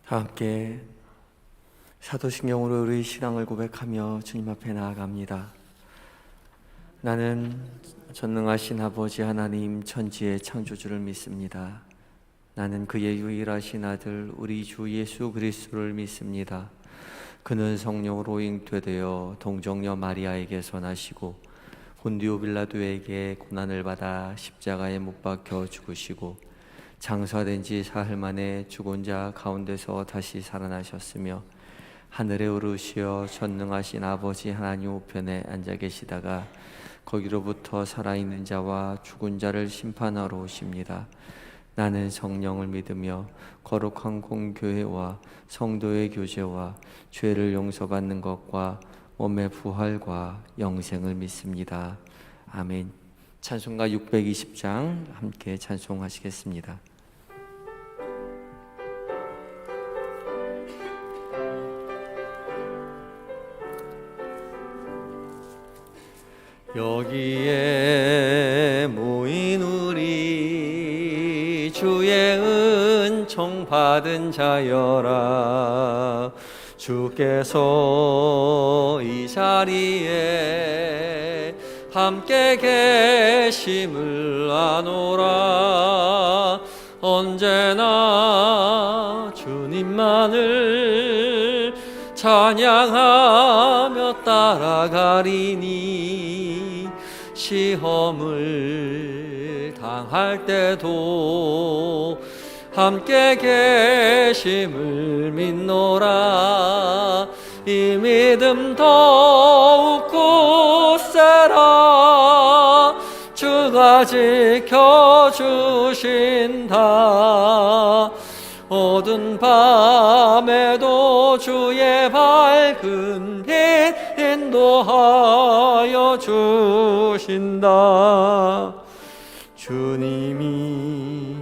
함께 사도신경으로 우리 신앙을 고백하며 주님 앞에 나아갑니다. 나는 전능하신 아버지 하나님 천지의 창조주를 믿습니다. 나는 그의 유일하신 아들 우리 주 예수 그리스도를 믿습니다. 그는 성령으로 잉태되어 동정녀 마리아에게서 나시고 본디오 빌라도에게 고난을 받아 십자가에 못 박혀 죽으시고 장사된 지 사흘 만에 죽은 자 가운데서 다시 살아나셨으며 하늘에 오르시어 전능하신 아버지 하나님 우편에 앉아 계시다가 거기로부터 살아있는 자와 죽은 자를 심판하러 오십니다. 나는 성령을 믿으며 거룩한 공교회와 성도의 교제와 죄를 용서받는 것과 몸의 부활과 영생을 믿습니다. 아멘. 찬송가 620장 함께 찬송하시겠습니다. 여기에 모인 우리 주의 은총 받은 자여라. 주께서 이 자리에 함께 계심을 아노라. 언제나 주님만을 찬양하며 따라가리니 시험을 당할 때도 함께 계심을 믿노라. 이 믿음 더욱 굳세라. 주가 지켜주신다. 어두운 밤에도 주의 밝은 빛 인도하여 주신다. 주님이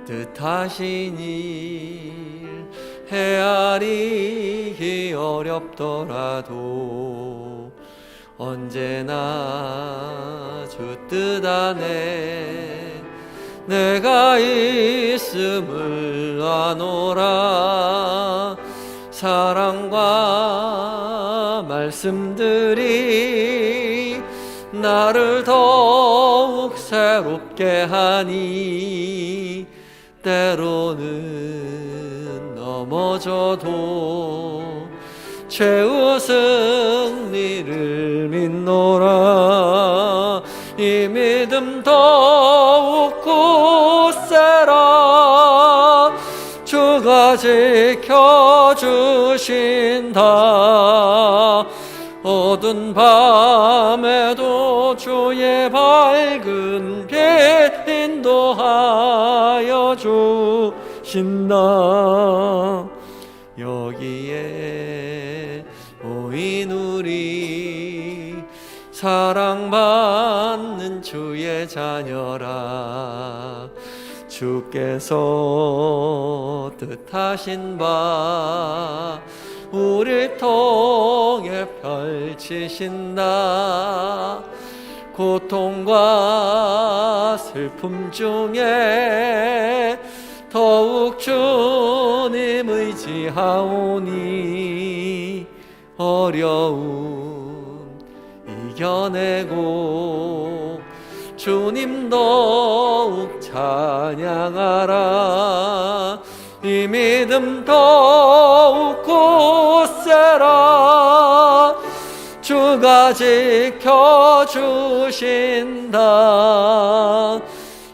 뜻하신 일 헤아리기 어렵더라도 언제나 주 뜻 안에 내가 있음을 아노라. 사랑과 말씀들이 나를 더욱 새롭게 하니 때로는 넘어져도 최후 승리를 믿노라. 이 믿음 더욱 굳세라. 주가 지켜주신다. 어두운 밤에도 주의 밝은 빛 인도하여 주신다. 여기에 모인 우리 사랑받는 주의 자녀라. 주께서 뜻하신 바 우릴 통해 펼치신다. 고통과 슬픔 중에 더욱 주님 의지하오니 어려움 이겨내고 주님 더욱 찬양하라. 이 믿음 더욱 굳세라. 주가 지켜주신다.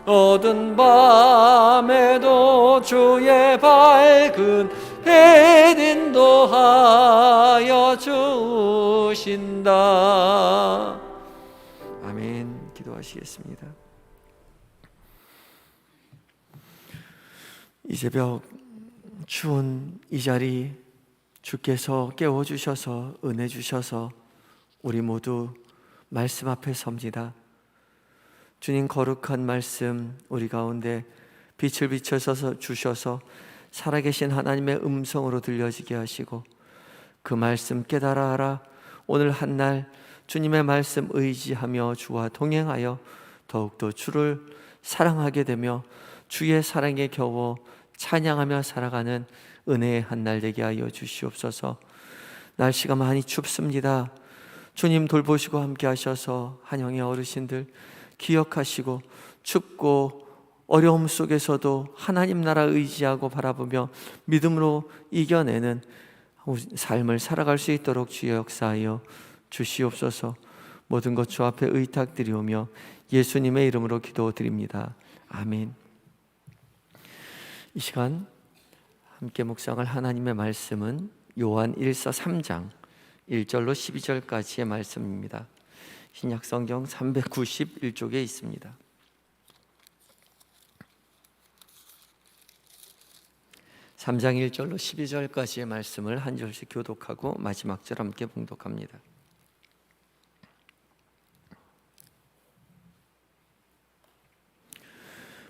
어두운 밤에도 주의 밝은 빛 인도하여 주신다. 아멘. 기도하시겠습니다. 이 새벽 추운 이 자리 주께서 깨워주셔서 은혜 주셔서 우리 모두 말씀 앞에 섭니다. 주님 거룩한 말씀 우리 가운데 빛을 비춰서 주셔서 살아계신 하나님의 음성으로 들려지게 하시고 그 말씀 깨달아 알아 오늘 한날 주님의 말씀 의지하며 주와 동행하여 더욱더 주를 사랑하게 되며 주의 사랑에 겨워 찬양하며 살아가는 은혜의 한날 되게 하여 주시옵소서. 날씨가 많이 춥습니다. 주님 돌보시고 함께 하셔서 한영의 어르신들 기억하시고, 춥고 어려움 속에서도 하나님 나라 의지하고 바라보며 믿음으로 이겨내는 삶을 살아갈 수 있도록 주여 역사하여 주시옵소서. 모든 것 주 앞에 의탁드리오며 예수님의 이름으로 기도드립니다. 아멘. 이 시간 함께 묵상할 하나님의 말씀은 요한 1서 3장 1절로 12절까지의 말씀입니다. 신약성경 391쪽에 있습니다. 3장 1절로 12절까지의 말씀을 한 절씩 교독하고 마지막 절 함께 봉독합니다.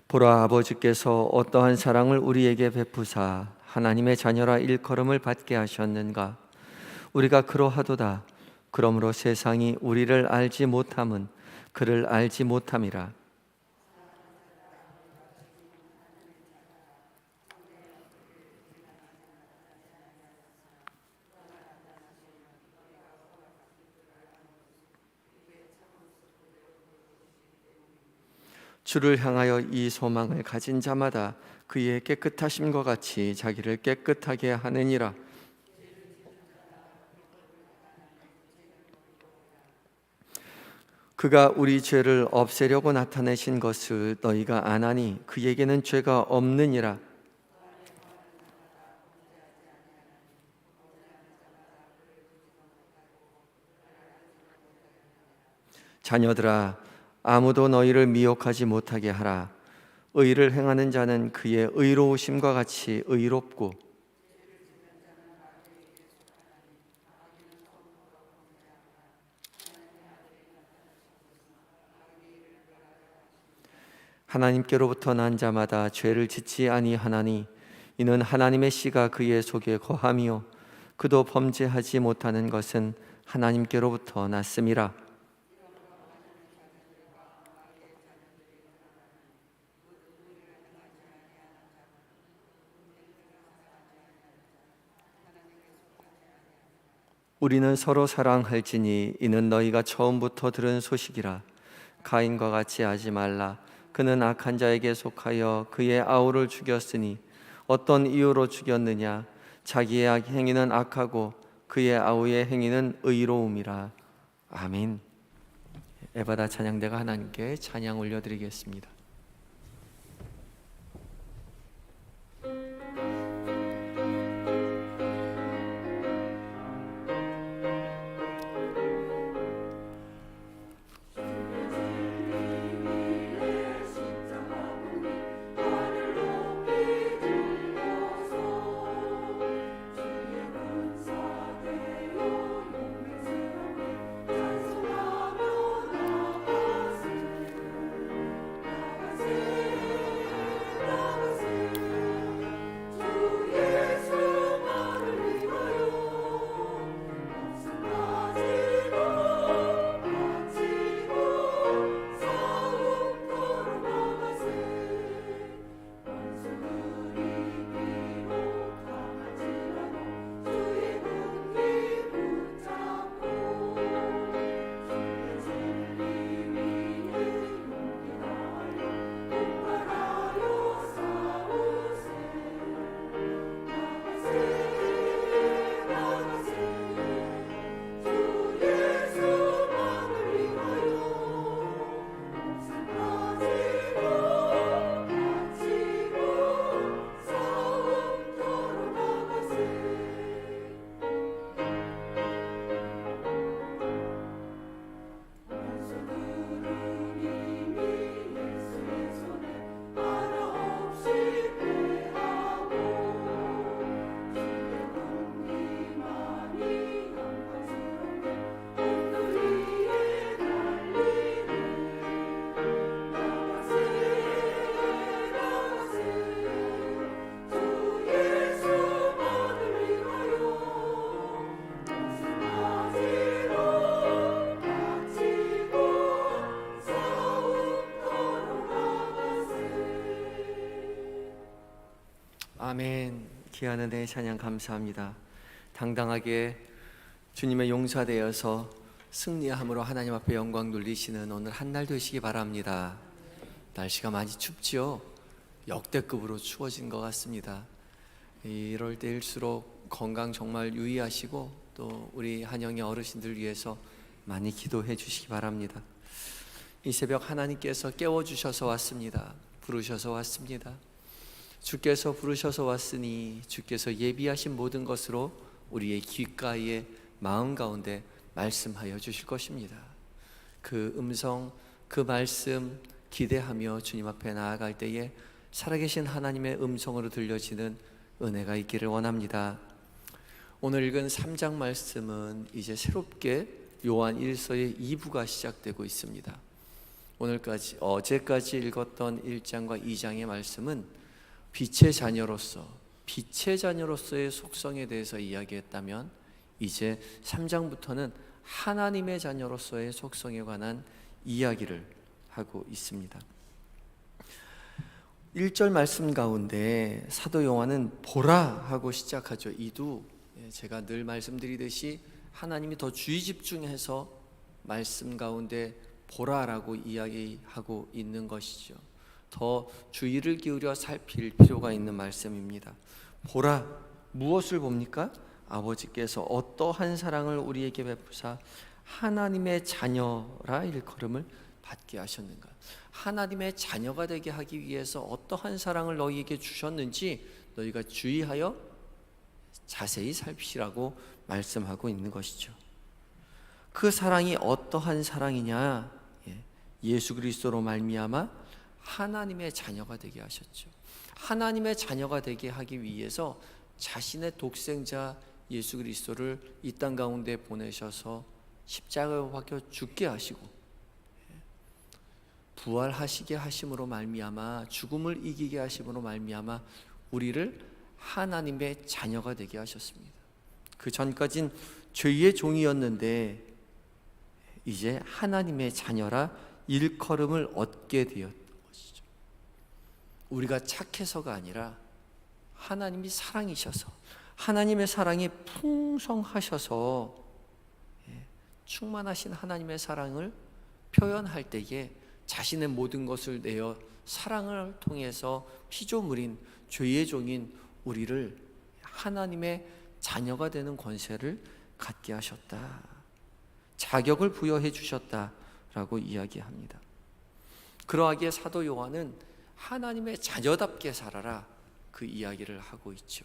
보라, 아버지께서 어떠한 사랑을 우리에게 베푸사 하나님의 자녀라 일컬음을 받게 하셨는가. 우리가 그러하도다. 그러므로 세상이 우리를 알지 못함은 그를 알지 못함이라. 주를 향하여 이 소망을 가진 자마다 그의 깨끗하심과 같이 자기를 깨끗하게 하느니라. 그가 우리 죄를 없애려고 나타내신 것을 너희가 아나니 그에게는 죄가 없느니라. 자녀들아, 아무도 너희를 미혹하지 못하게 하라. 의를 행하는 자는 그의 의로우심과 같이 의롭고 하나님께로부터 난 자마다 죄를 짓지 아니하나니 이는 하나님의 씨가 그의 속에 거함이요 그도 범죄하지 못하는 것은 하나님께로부터 났음이라. 우리는 서로 사랑할지니 이는 너희가 처음부터 들은 소식이라. 가인과 같이 하지 말라. 그는 악한 자에게 속하여 그의 아우를 죽였으니 어떤 이유로 죽였느냐. 자기의 행위는 악하고 그의 아우의 행위는 의로움이라. 아멘. 에바다 찬양대가 하나님께 찬양 올려드리겠습니다. 귀한 은혜의 찬양 감사합니다. 당당하게 주님의 용사되어서 승리함으로 하나님 앞에 영광 돌리시는 오늘 한 날 되시기 바랍니다. 날씨가 많이 춥지요? 역대급으로 추워진 것 같습니다. 이럴 때일수록 건강 정말 유의하시고 또 우리 한영의 어르신들 위해서 많이 기도해 주시기 바랍니다. 이 새벽 하나님께서 깨워주셔서 왔습니다. 부르셔서 왔습니다. 주께서 부르셔서 왔으니 주께서 예비하신 모든 것으로 우리의 귓가에 마음 가운데 말씀하여 주실 것입니다. 그 음성, 그 말씀 기대하며 주님 앞에 나아갈 때에 살아계신 하나님의 음성으로 들려지는 은혜가 있기를 원합니다. 오늘 읽은 3장 말씀은 이제 새롭게 요한 1서의 2부가 시작되고 있습니다. 어제까지 읽었던 1장과 2장의 말씀은 빛의 자녀로서의 속성에 대해서 이야기했다면 이제 3장부터는 하나님의 자녀로서의 속성에 관한 이야기를 하고 있습니다. 1절 말씀 가운데 사도 요한은 보라 하고 시작하죠. 이도 제가 늘 말씀드리듯이 하나님이 더 주의 집중해서 말씀 가운데 보라라고 이야기하고 있는 것이죠. 더 주의를 기울여 살필 필요가 있는 말씀입니다. 보라, 무엇을 봅니까? 아버지께서 어떠한 사랑을 우리에게 베푸사 하나님의 자녀라 일컬음을 받게 하셨는가. 하나님의 자녀가 되게 하기 위해서 어떠한 사랑을 너희에게 주셨는지 너희가 주의하여 자세히 살피라고 말씀하고 있는 것이죠. 그 사랑이 어떠한 사랑이냐? 예수 그리스도로 말미암아 하나님의 자녀가 되게 하셨죠. 하나님의 자녀가 되게 하기 위해서 자신의 독생자 예수 그리스도를 이 땅 가운데 보내셔서 십자가에 박혀 죽게 하시고 부활하시게 하심으로 말미암아 죽음을 이기게 하심으로 말미암아 우리를 하나님의 자녀가 되게 하셨습니다. 그 전까진 죄의 종이었는데 이제 하나님의 자녀라 일컬음을 얻게 되었던 것이죠. 우리가 착해서가 아니라 하나님이 사랑이셔서 하나님의 사랑이 풍성하셔서 충만하신 하나님의 사랑을 표현할 때에 자신의 모든 것을 내어 사랑을 통해서 피조물인 죄의 종인 우리를 하나님의 자녀가 되는 권세를 갖게 하셨다. 자격을 부여해 주셨다라고 이야기합니다. 그러하기에 사도 요한은 하나님의 자녀답게 살아라 그 이야기를 하고 있죠.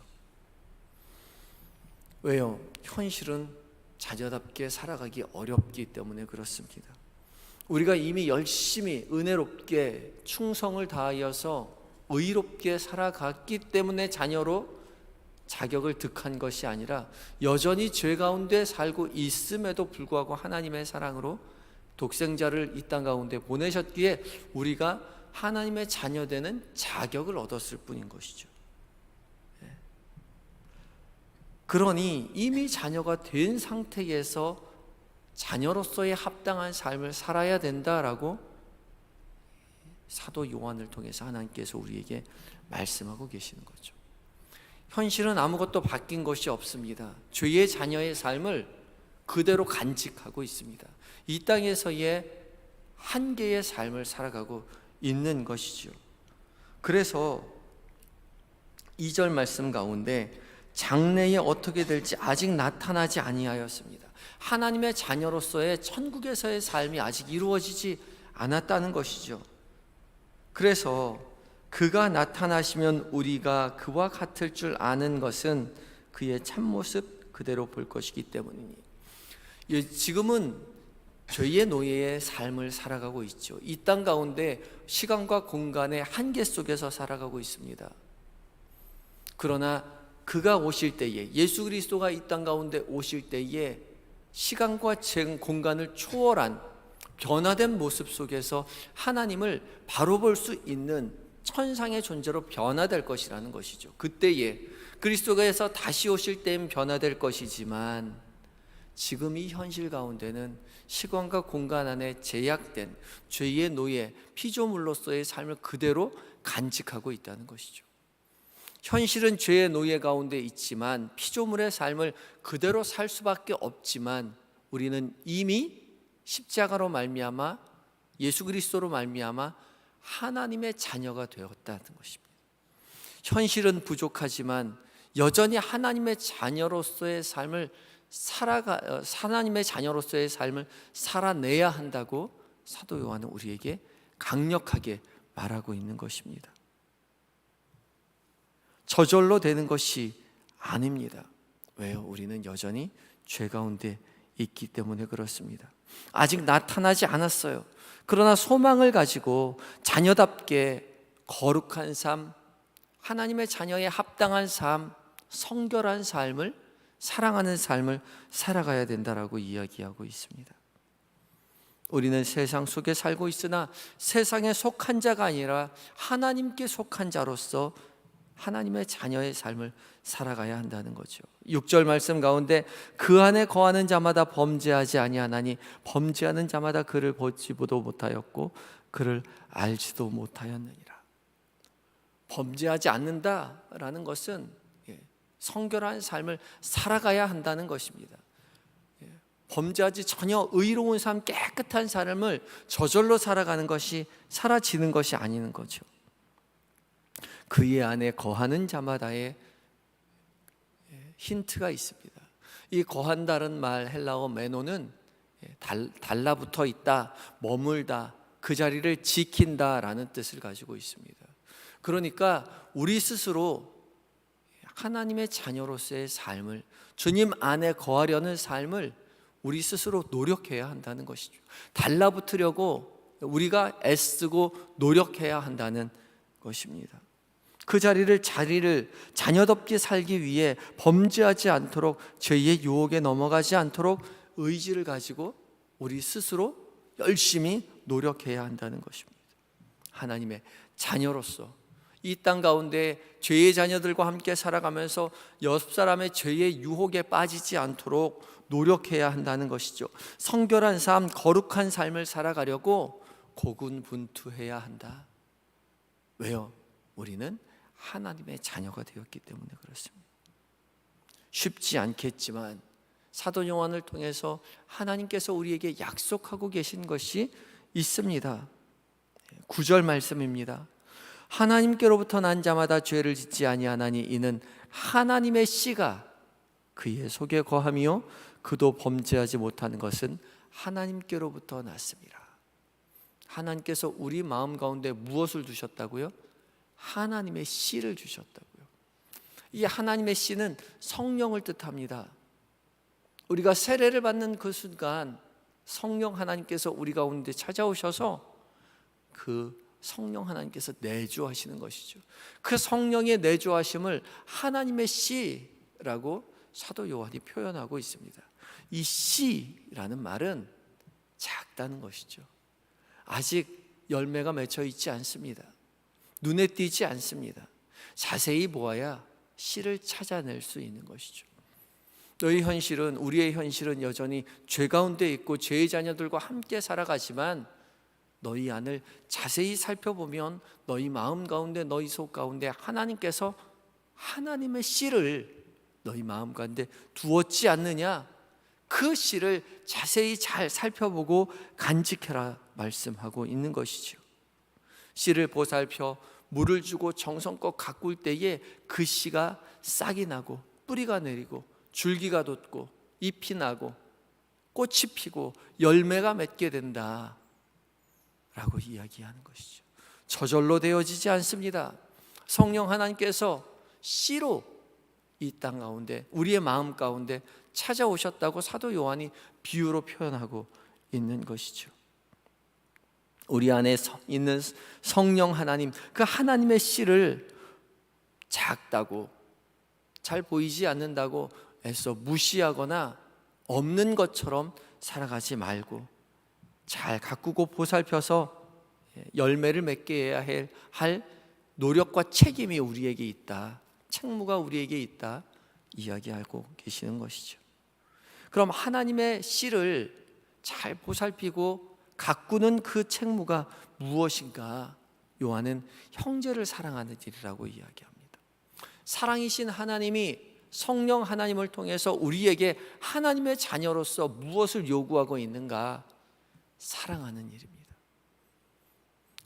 왜요? 현실은 자녀답게 살아가기 어렵기 때문에 그렇습니다. 우리가 이미 열심히 은혜롭게 충성을 다하여서 의롭게 살아갔기 때문에 자녀로 자격을 득한 것이 아니라 여전히 죄 가운데 살고 있음에도 불구하고 하나님의 사랑으로 독생자를 이 땅 가운데 보내셨기에 우리가 하나님의 자녀되는 자격을 얻었을 뿐인 것이죠. 그러니 이미 자녀가 된 상태에서 자녀로서의 합당한 삶을 살아야 된다라고 사도 요한을 통해서 하나님께서 우리에게 말씀하고 계시는 거죠. 현실은 아무것도 바뀐 것이 없습니다. 죄의 자녀의 삶을 그대로 간직하고 있습니다. 이 땅에서의 한계의 삶을 살아가고 있는 것이죠. 그래서 2절 말씀 가운데 장래에 어떻게 될지 아직 나타나지 아니하였습니다. 하나님의 자녀로서의 천국에서의 삶이 아직 이루어지지 않았다는 것이죠. 그래서 그가 나타나시면 우리가 그와 같을 줄 아는 것은 그의 참모습 그대로 볼 것이기 때문이니 지금은 죄의 노예의 삶을 살아가고 있죠. 이 땅 가운데 시간과 공간의 한계 속에서 살아가고 있습니다. 그러나 그가 오실 때에 예수 그리스도가 이 땅 가운데 오실 때에 시간과 공간을 초월한 변화된 모습 속에서 하나님을 바로 볼 수 있는 천상의 존재로 변화될 것이라는 것이죠. 그때에 그리스도께서 다시 오실 때엔 변화될 것이지만 지금 이 현실 가운데는 시간과 공간 안에 제약된 죄의 노예, 피조물로서의 삶을 그대로 간직하고 있다는 것이죠. 현실은 죄의 노예 가운데 있지만 피조물의 삶을 그대로 살 수밖에 없지만 우리는 이미 십자가로 말미암아 예수 그리스도로 말미암아 하나님의 자녀가 되었다는 것입니다. 현실은 부족하지만 여전히 하나님의 자녀로서의 삶을 살아내야 한다고 사도 요한은 우리에게 강력하게 말하고 있는 것입니다. 저절로 되는 것이 아닙니다. 왜요? 우리는 여전히 죄 가운데 있기 때문에 그렇습니다. 아직 나타나지 않았어요. 그러나 소망을 가지고 자녀답게 거룩한 삶, 하나님의 자녀에 합당한 삶, 성결한 삶을, 사랑하는 삶을 살아가야 된다라고 이야기하고 있습니다. 우리는 세상 속에 살고 있으나 세상에 속한 자가 아니라 하나님께 속한 자로서 하나님의 자녀의 삶을 살아가야 한다는 거죠. 6절 말씀 가운데 그 안에 거하는 자마다 범죄하지 아니하나니 범죄하는 자마다 그를 보지도 못하였고 그를 알지도 못하였느니라. 범죄하지 않는다라는 것은 성결한 삶을 살아가야 한다는 것입니다. 범죄하지 전혀 의로운 삶, 깨끗한 삶을 저절로 살아가는 것이 사라지는 것이 아닌 거죠. 그의 안에 거하는 자마다의 힌트가 있습니다. 이 거한다는 말 헬라어 메노는 달라붙어 있다, 머물다, 그 자리를 지킨다라는 뜻을 가지고 있습니다. 그러니까 우리 스스로 하나님의 자녀로서의 삶을, 주님 안에 거하려는 삶을 우리 스스로 노력해야 한다는 것이죠. 달라붙으려고 우리가 애쓰고 노력해야 한다는 것입니다. 그 자리를 자녀답게 살기 위해 범죄하지 않도록, 죄의 유혹에 넘어가지 않도록 의지를 가지고 우리 스스로 열심히 노력해야 한다는 것입니다. 하나님의 자녀로서 이 땅 가운데 죄의 자녀들과 함께 살아가면서 옆 사람의 죄의 유혹에 빠지지 않도록 노력해야 한다는 것이죠. 성결한 삶, 거룩한 삶을 살아가려고 고군분투해야 한다. 왜요? 우리는 하나님의 자녀가 되었기 때문에 그렇습니다. 쉽지 않겠지만 사도 요한을 통해서 하나님께서 우리에게 약속하고 계신 것이 있습니다. 9절 말씀입니다. 하나님께로부터 난 자마다 죄를 짓지 아니하나니 이는 하나님의 씨가 그의 속에 거하며 그도 범죄하지 못하는 것은 하나님께로부터 났습니다. 하나님께서 우리 마음 가운데 무엇을 두셨다고요? 하나님의 씨를 주셨다고요. 이 하나님의 씨는 성령을 뜻합니다. 우리가 세례를 받는 그 순간 성령 하나님께서 우리 가운데 찾아오셔서 그 성령 하나님께서 내주하시는 것이죠. 그 성령의 내주하심을 하나님의 씨라고 사도 요한이 표현하고 있습니다. 이 씨라는 말은 작다는 것이죠. 아직 열매가 맺혀 있지 않습니다. 눈에 띄지 않습니다. 자세히 보아야 씨를 찾아낼 수 있는 것이죠. 우리의 현실은 여전히 죄 가운데 있고 죄의 자녀들과 함께 살아가지만 너희 안을 자세히 살펴보면 너희 마음 가운데, 너희 속 가운데 하나님께서 하나님의 씨를 너희 마음 가운데 두었지 않느냐? 그 씨를 자세히 잘 살펴보고 간직해라 말씀하고 있는 것이죠. 씨를 보살펴 물을 주고 정성껏 가꿀 때에 그 씨가 싹이 나고 뿌리가 내리고 줄기가 돋고 잎이 나고 꽃이 피고 열매가 맺게 된다 라고 이야기하는 것이죠. 저절로 되어지지 않습니다. 성령 하나님께서 씨로 이 땅 가운데, 우리의 마음 가운데 찾아오셨다고 사도 요한이 비유로 표현하고 있는 것이죠. 우리 안에 있는 성령 하나님, 그 하나님의 씨를 작다고, 잘 보이지 않는다고 애써 무시하거나 없는 것처럼 살아가지 말고 잘 가꾸고 보살펴서 열매를 맺게 해야 할 노력과 책임이 우리에게 있다, 책무가 우리에게 있다 이야기하고 계시는 것이죠. 그럼 하나님의 씨를 잘 보살피고 가꾸는 그 책무가 무엇인가? 요한은 형제를 사랑하는 일이라고 이야기합니다. 사랑이신 하나님이 성령 하나님을 통해서 우리에게 하나님의 자녀로서 무엇을 요구하고 있는가? 사랑하는 일입니다.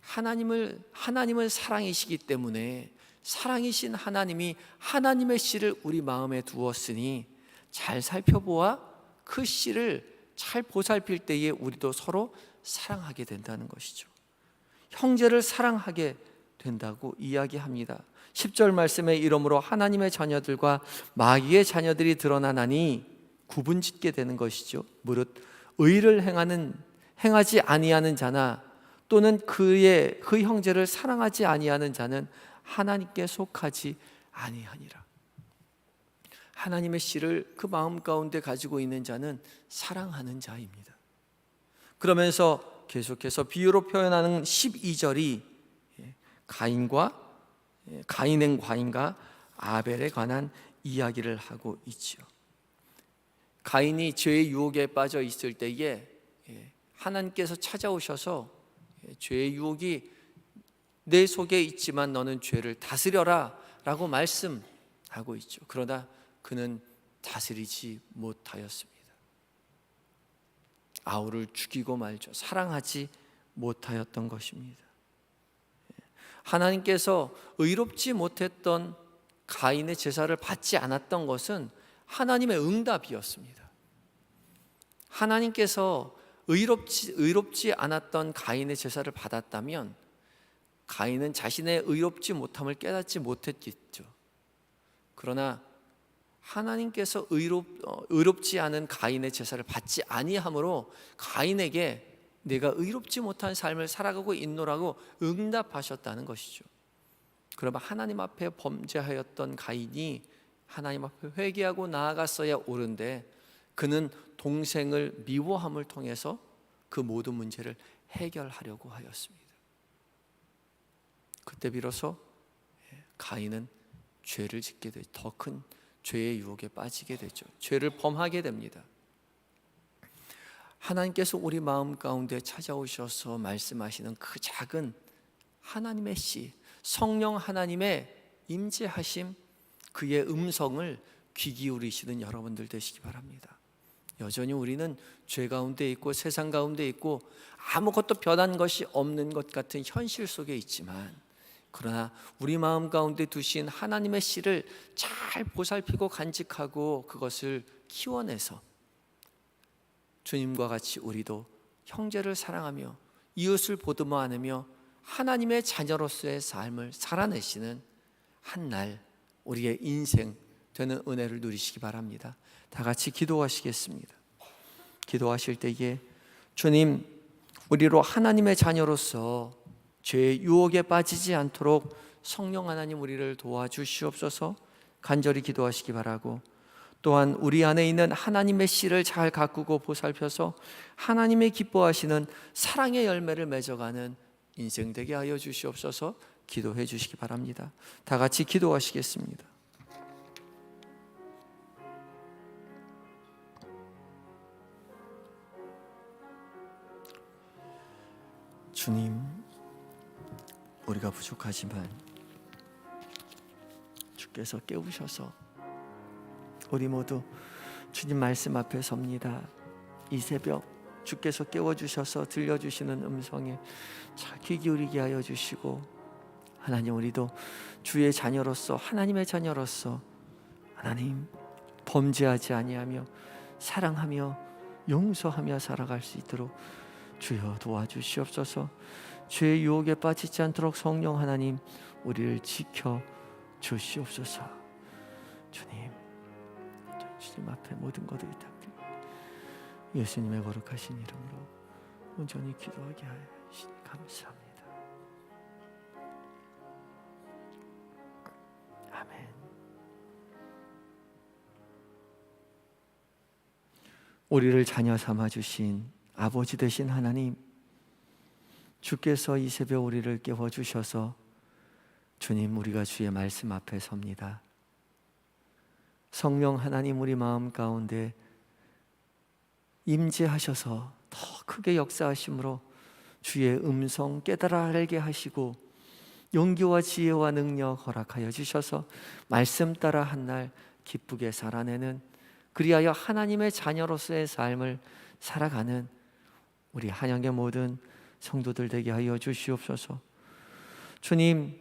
하나님은 사랑이시기 때문에 사랑이신 하나님이 하나님의 씨를 우리 마음에 두었으니 잘 살펴보아 그 씨를 잘 보살필 때에 우리도 서로 사랑하게 된다는 것이죠. 형제를 사랑하게 된다고 이야기합니다. 10절 말씀에 이러므로 하나님의 자녀들과 마귀의 자녀들이 드러나나니 구분짓게 되는 것이죠. 무릇 의를 행하지 아니하는 자나 또는 그 형제를 사랑하지 아니하는 자는 하나님께 속하지 아니하니라. 하나님의 씨를 그 마음 가운데 가지고 있는 자는 사랑하는 자입니다. 그러면서 계속해서 비유로 표현하는 12절이 가인의 과인과 아벨에 관한 이야기를 하고 있죠. 가인이 죄의 유혹에 빠져 있을 때에 하나님께서 찾아오셔서 죄의 유혹이 내 속에 있지만 너는 죄를 다스려라 라고 말씀하고 있죠. 그러나 그는 다스리지 못하였습니다. 아우를 죽이고 말죠. 사랑하지 못하였던 것입니다. 하나님께서 의롭지 못했던 가인의 제사를 받지 않았던 것은 하나님의 응답이었습니다. 하나님께서 의롭지 않았던 가인의 제사를 받았다면 가인은 자신의 의롭지 못함을 깨닫지 못했겠죠. 그러나 하나님께서 의롭지 않은 가인의 제사를 받지 아니함으로 가인에게 내가 의롭지 못한 삶을 살아가고 있노라고 응답하셨다는 것이죠. 그러면 하나님 앞에 범죄하였던 가인이 하나님 앞에 회개하고 나아갔어야 옳은데 그는 동생을 미워함을 통해서 그 모든 문제를 해결하려고 하였습니다. 그때 비로소 가인은 죄를 짓게 되죠. 더 큰 죄의 유혹에 빠지게 되죠. 죄를 범하게 됩니다. 하나님께서 우리 마음 가운데 찾아오셔서 말씀하시는 그 작은 하나님의 씨, 성령 하나님의 임재하심, 그의 음성을 귀 기울이시는 여러분들 되시기 바랍니다. 여전히 우리는 죄 가운데 있고 세상 가운데 있고 아무것도 변한 것이 없는 것 같은 현실 속에 있지만, 그러나 우리 마음 가운데 두신 하나님의 씨를 잘 보살피고 간직하고 그것을 키워내서 주님과 같이 우리도 형제를 사랑하며 이웃을 보듬어 안으며 하나님의 자녀로서의 삶을 살아내시는 한날 우리의 인생 되는 은혜를 누리시기 바랍니다. 다 같이 기도하시겠습니다. 기도하실 때에 주님, 우리로 하나님의 자녀로서 죄의 유혹에 빠지지 않도록 성령 하나님 우리를 도와주시옵소서 간절히 기도하시기 바라고, 또한 우리 안에 있는 하나님의 씨를 잘 가꾸고 보살펴서 하나님의 기뻐하시는 사랑의 열매를 맺어가는 인생 되게 하여 주시옵소서 기도해 주시기 바랍니다. 다 같이 기도하시겠습니다. 주님, 우리가 부족하지만 주께서 깨우셔서 우리 모두 주님 말씀 앞에 섭니다. 이 새벽 주께서 깨워주셔서 들려주시는 음성에 잘 귀 기울이게 하여 주시고, 하나님, 우리도 주의 자녀로서 하나님의 자녀로서 하나님 범죄하지 아니하며 사랑하며 용서하며 살아갈 수 있도록 주여 도와주시옵소서. 죄의 유혹에 빠지지 않도록 성령 하나님 우리를 지켜 주시옵소서. 주님 앞에 모든 것들이 다 예수님의 거룩하신 이름으로 온전히 기도하게 하여 주시니 감사합니다. 아멘. 우리를 자녀 삼아 주신 아버지 되신 하나님, 주께서 이 새벽 우리를 깨워주셔서 주님, 우리가 주의 말씀 앞에 섭니다. 성령 하나님 우리 마음 가운데 임재하셔서 더 크게 역사하심으로 주의 음성 깨달아 알게 하시고 용기와 지혜와 능력 허락하여 주셔서 말씀 따라 한 날 기쁘게 살아내는, 그리하여 하나님의 자녀로서의 삶을 살아가는 우리 한영의 모든 성도들 되게 하여 주시옵소서. 주님,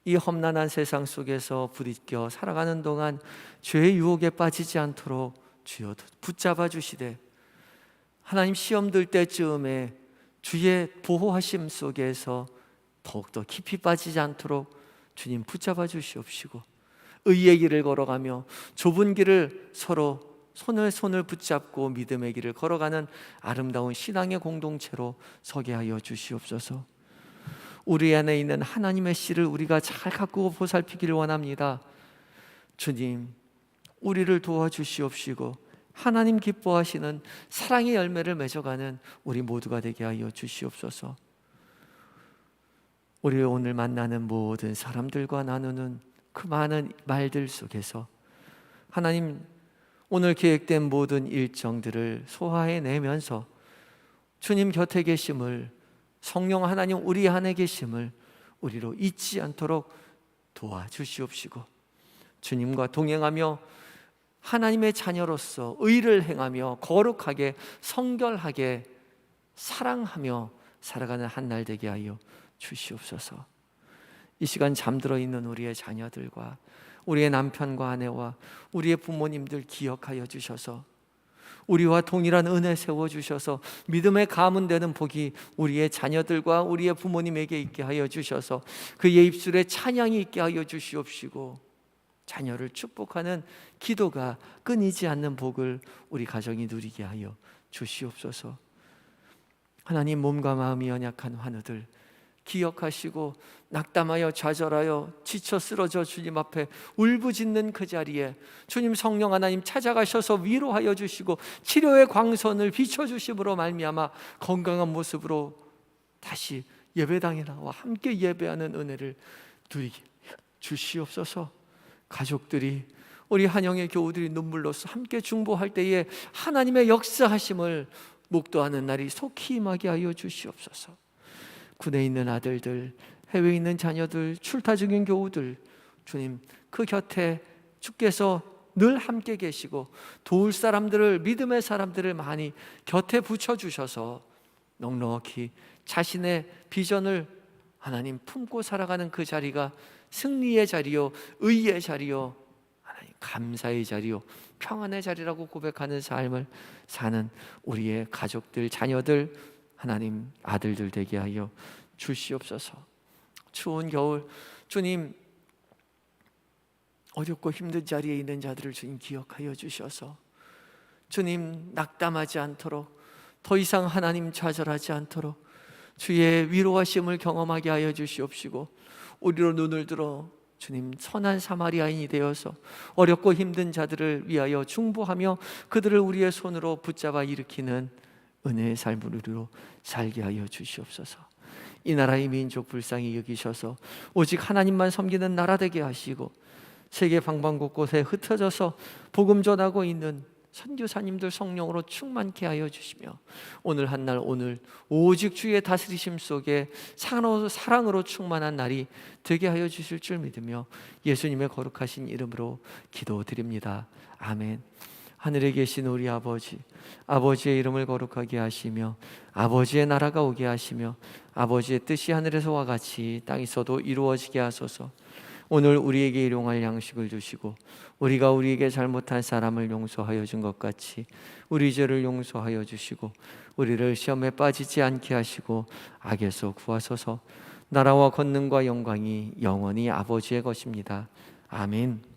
이 험난한 세상 속에서 부딪혀 살아가는 동안 죄의 유혹에 빠지지 않도록 주여 붙잡아 주시되, 하나님 시험 들 때쯤에 주의 보호하심 속에서 더욱더 깊이 빠지지 않도록 주님 붙잡아 주시옵시고, 의의 길을 걸어가며 좁은 길을 서로 손을 붙잡고 믿음의 길을 걸어가는 아름다운 신앙의 공동체로 서게 하여 주시옵소서. 우리 안에 있는 하나님의 씨를 우리가 잘 가꾸고 보살피기를 원합니다. 주님, 우리를 도와주시옵시고 하나님 기뻐하시는 사랑의 열매를 맺어가는 우리 모두가 되게 하여 주시옵소서. 우리 오늘 만나는 모든 사람들과 나누는 그 많은 말들 속에서 하나님, 오늘 계획된 모든 일정들을 소화해내면서 주님 곁에 계심을, 성령 하나님 우리 안에 계심을 우리로 잊지 않도록 도와주시옵시고, 주님과 동행하며 하나님의 자녀로서 의를 행하며 거룩하게 성결하게 사랑하며 살아가는 한 날 되게 하여 주시옵소서. 이 시간 잠들어 있는 우리의 자녀들과 우리의 남편과 아내와 우리의 부모님들 기억하여 주셔서 우리와 동일한 은혜 세워주셔서 믿음의 가문되는 복이 우리의 자녀들과 우리의 부모님에게 있게 하여 주셔서 그의 입술에 찬양이 있게 하여 주시옵시고, 자녀를 축복하는 기도가 끊이지 않는 복을 우리 가정이 누리게 하여 주시옵소서. 하나님, 몸과 마음이 연약한 환우들 기억하시고 낙담하여 좌절하여 지쳐 쓰러져 주님 앞에 울부짖는 그 자리에 주님 성령 하나님 찾아가셔서 위로하여 주시고 치료의 광선을 비춰주심으로 말미암아 건강한 모습으로 다시 예배당에 나와 함께 예배하는 은혜를 누리게 주시옵소서. 가족들이, 우리 한영의 교우들이 눈물로써 함께 중보할 때에 하나님의 역사하심을 목도하는 날이 속히 임하게 하여 주시옵소서. 군에 있는 아들들, 해외에 있는 자녀들, 출타 중인 교우들, 주님 그 곁에 주께서 늘 함께 계시고 도울 사람들을, 믿음의 사람들을 많이 곁에 붙여주셔서 넉넉히 자신의 비전을 하나님 품고 살아가는 그 자리가 승리의 자리요, 의의 자리요, 하나님 감사의 자리요, 평안의 자리라고 고백하는 삶을 사는 우리의 가족들, 자녀들, 하나님 아들들 되게 하여 주시옵소서. 추운 겨울 주님, 어렵고 힘든 자리에 있는 자들을 주님 기억하여 주셔서 주님 낙담하지 않도록, 더 이상 하나님 좌절하지 않도록 주의 위로하심을 경험하게 하여 주시옵시고, 우리로 눈을 들어 주님 선한 사마리아인이 되어서 어렵고 힘든 자들을 위하여 중보하며 그들을 우리의 손으로 붙잡아 일으키는 은혜의 삶을 우리로 살게 하여 주시옵소서. 이 나라의 민족 불쌍히 여기셔서 오직 하나님만 섬기는 나라 되게 하시고, 세계 방방곳곳에 흩어져서 복음 전하고 있는 선교사님들 성령으로 충만케 하여 주시며, 오늘 한날 오늘 오직 주의 다스리심 속에 사랑으로 충만한 날이 되게 하여 주실 줄 믿으며 예수님의 거룩하신 이름으로 기도드립니다. 아멘. 하늘에 계신 우리 아버지, 아버지의 이름을 거룩하게 하시며 아버지의 나라가 오게 하시며 아버지의 뜻이 하늘에서와 같이 땅에서도 이루어지게 하소서. 오늘 우리에게 일용할 양식을 주시고 우리가 우리에게 잘못한 사람을 용서하여 준 것 같이 우리 죄를 용서하여 주시고 우리를 시험에 빠지지 않게 하시고 악에서 구하소서. 나라와 권능과 영광이 영원히 아버지의 것입니다. 아멘.